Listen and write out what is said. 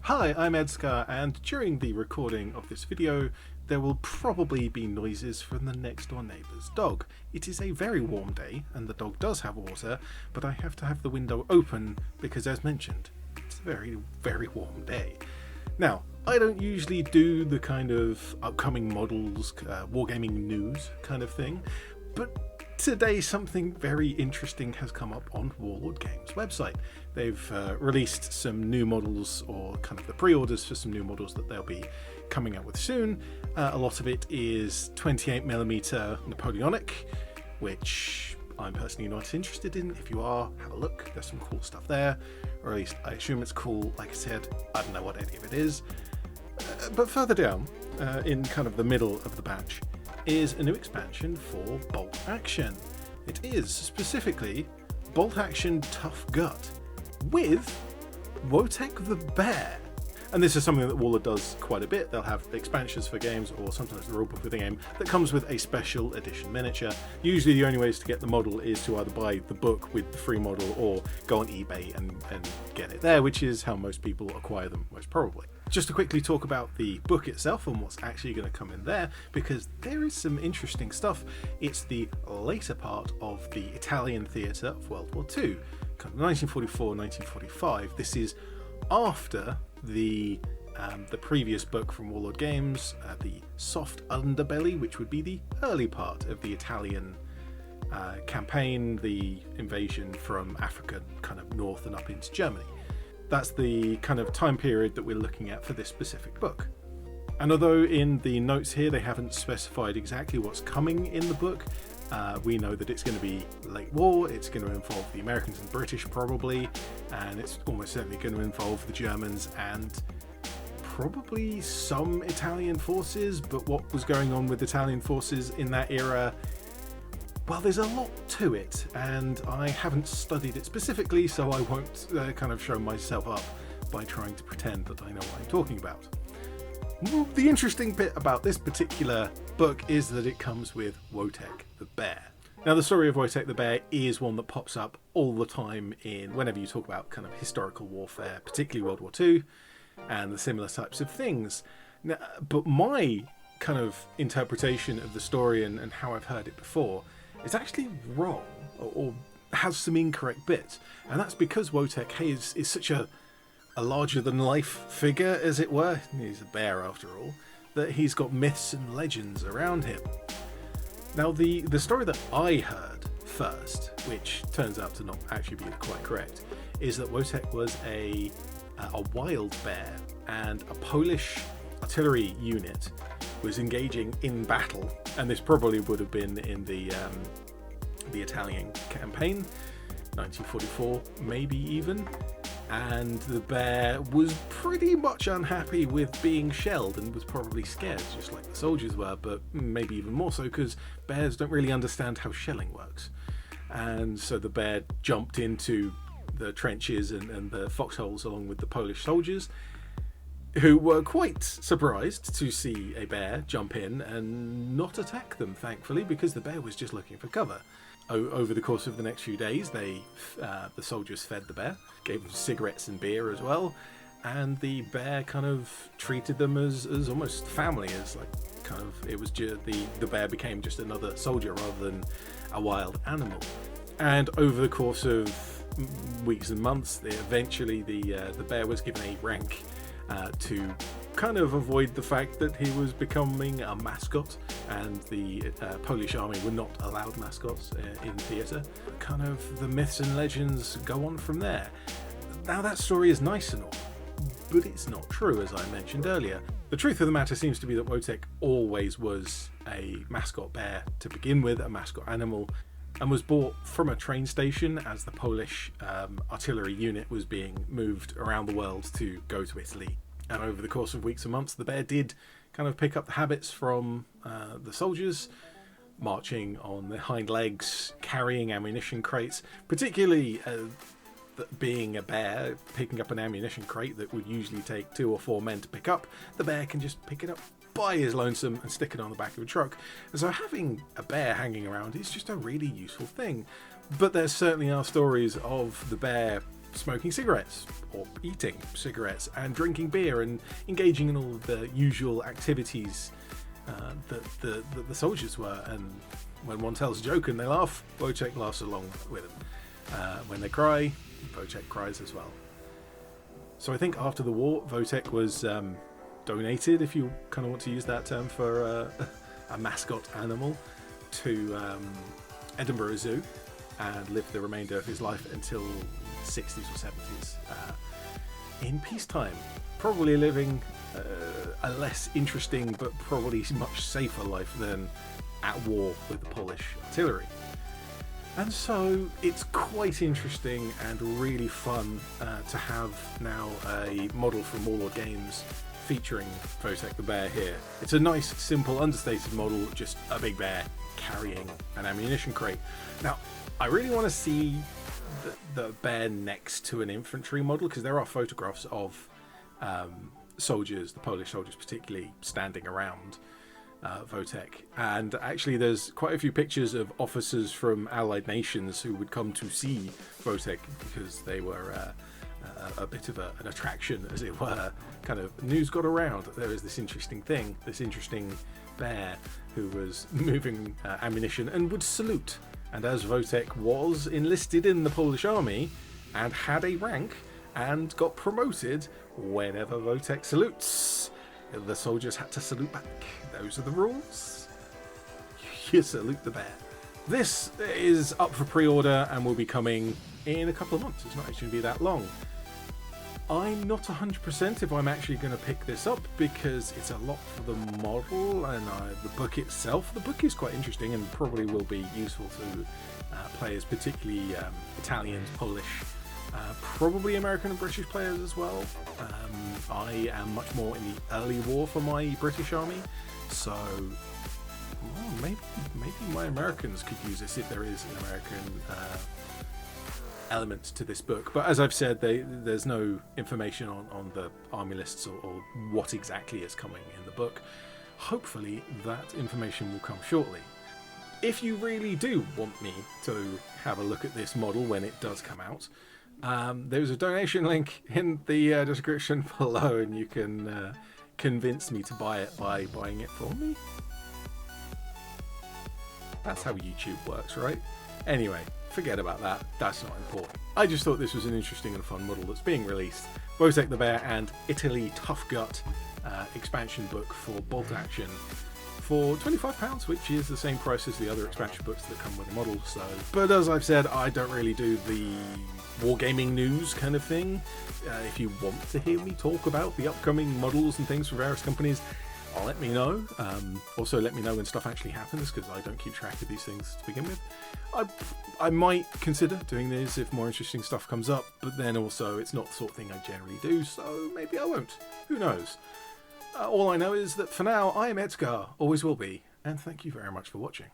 Hi, I'm ED-SKaR, and during the recording of this video there will probably be noises from the next door neighbour's dog. It is a very warm day and the dog does have water, but I have to have the window open because, as mentioned, it's a very, very warm day. Now, I don't usually do the kind of upcoming models, Wargaming news kind of thing, but today something very interesting has come up on Warlord Games' website. They've released some new models, or kind of the pre-orders for some new models that they'll be coming out with soon. A lot of it is 28mm Napoleonic, which I'm personally not interested in. If you are, have a look. There's some cool stuff there, or at least I assume it's cool. Like I said, I don't know what any of it is. But further down, in kind of the middle of the batch, is a new expansion for Bolt Action. It is specifically Bolt Action Tough Gut with Wojtek the Bear. And this is something that Warlord does quite a bit. They'll have expansions for games, or sometimes the rulebook of the game, that comes with a special edition miniature. Usually the only ways to get the model is to either buy the book with the free model or go on eBay and get it there, which is how most people acquire them, most probably. Just to quickly talk about the book itself and what's actually going to come in there, because there is some interesting stuff. It's the later part of the Italian theatre of World War II, kind of 1944-1945. This is after the previous book from Warlord Games, the Soft Underbelly, which would be the early part of the Italian campaign, the invasion from Africa, kind of north and up into Germany. That's the kind of time period that we're looking at for this specific book. And although in the notes here they haven't specified exactly what's coming in the book, we know that it's going to be late war, it's going to involve the Americans and British probably, and it's almost certainly going to involve the Germans and probably some Italian forces. But what was going on with Italian forces in that era, well, there's a lot to it, and I haven't studied it specifically, so I won't kind of show myself up by trying to pretend that I know what I'm talking about. The interesting bit about this particular book is that it comes with Wojtek the Bear. Now, the story of Wojtek the Bear is one that pops up all the time in whenever you talk about kind of historical warfare, particularly World War II and the similar types of things. Now, but my kind of interpretation of the story and how I've heard it before is actually wrong, or has some incorrect bits, and that's because Wojtek is such a larger-than-life figure, as it were. He's a bear after all, that he's got myths and legends around him. Now, the story that I heard first, which turns out to not actually be quite correct, is that Wojtek was a wild bear, and a Polish artillery unit was engaging in battle, and this probably would have been in the Italian campaign, 1944 maybe even, and the bear was pretty much unhappy with being shelled and was probably scared, just like the soldiers were, but maybe even more so because bears don't really understand how shelling works. And so the bear jumped into the trenches and the foxholes along with the Polish soldiers, who were quite surprised to see a bear jump in and not attack them, thankfully, because the bear was just looking for cover. Over the course of the next few days, the soldiers fed the bear, gave him cigarettes and beer as well, and the bear kind of treated them as almost family, as like kind of, it was just the bear became just another soldier rather than a wild animal. And over the course of weeks and months, eventually the bear was given a rank to kind of avoid the fact that he was becoming a mascot, and the Polish army were not allowed mascots in theatre. Kind of the myths and legends go on from there. Now, that story is nice and all, but it's not true, as I mentioned earlier. The truth of the matter seems to be that Wojtek always was a mascot bear to begin with, a mascot animal, and was bought from a train station as the Polish artillery unit was being moved around the world to go to Italy. And over the course of weeks and months, the bear did kind of pick up the habits from the soldiers, marching on their hind legs, carrying ammunition crates, particularly being a bear, picking up an ammunition crate that would usually take 2 or 4 men to pick up. The bear can just pick it up by his lonesome and stick it on the back of a truck. And so having a bear hanging around is just a really useful thing. But there certainly are stories of the bear smoking cigarettes or eating cigarettes and drinking beer and engaging in all of the usual activities that the soldiers were. And when one tells a joke and they laugh, Wojtek laughs along with them. When they cry, Wojtek cries as well. So I think after the war, Wojtek was donated, if you kind of want to use that term for a mascot animal, to Edinburgh Zoo, and lived the remainder of his life until 60s or 70s in peacetime, probably living a less interesting but probably much safer life than at war with the Polish artillery. And so it's quite interesting and really fun to have now a model from Warlord Games featuring Wojtek the bear here. It's a nice, simple, understated model, just a big bear carrying an ammunition crate. Now, I really want to see the bear next to an infantry model, because there are photographs of soldiers, the Polish soldiers particularly, standing around Wojtek, and actually there's quite a few pictures of officers from allied nations who would come to see Wojtek because they were a bit of an attraction, as it were. Kind of news got around that there is this interesting bear who was moving ammunition and would salute. And as Wojtek was enlisted in the Polish army and had a rank and got promoted, whenever Wojtek salutes, the soldiers had to salute back. Those are the rules. You salute the bear. This is up for pre-order and will be coming in a couple of months. It's not actually going to be that long. I'm not 100% if I'm actually going to pick this up, because it's a lot for the model and the book itself. The book is quite interesting and probably will be useful to players, particularly Italians, Polish, probably American and British players as well. I am much more in the early war for my British army, so maybe my Americans could use this if there is an American element to this book. But as I've said, there's no information on the army lists or what exactly is coming in the book. Hopefully that information will come shortly. If you really do want me to have a look at this model when it does come out, there's a donation link in the description below, and you can convince me to buy it by buying it for me. That's how YouTube works, right? Anyway, forget about that. That's not important. I just thought this was an interesting and fun model that's being released. Wojtek the Bear and Italy Tough Gut expansion book for Bolt Action for £25, which is the same price as the other expansion books that come with the model. So, but as I've said, I don't really do the Wargaming news kind of thing. If you want to hear me talk about the upcoming models and things from various companies, let me know. Also, let me know when stuff actually happens, because I don't keep track of these things to begin with. I might consider doing this if more interesting stuff comes up, but then also it's not the sort of thing I generally do, so maybe I won't. Who knows? All I know is that for now, I am ED-SKaR, always will be, and thank you very much for watching.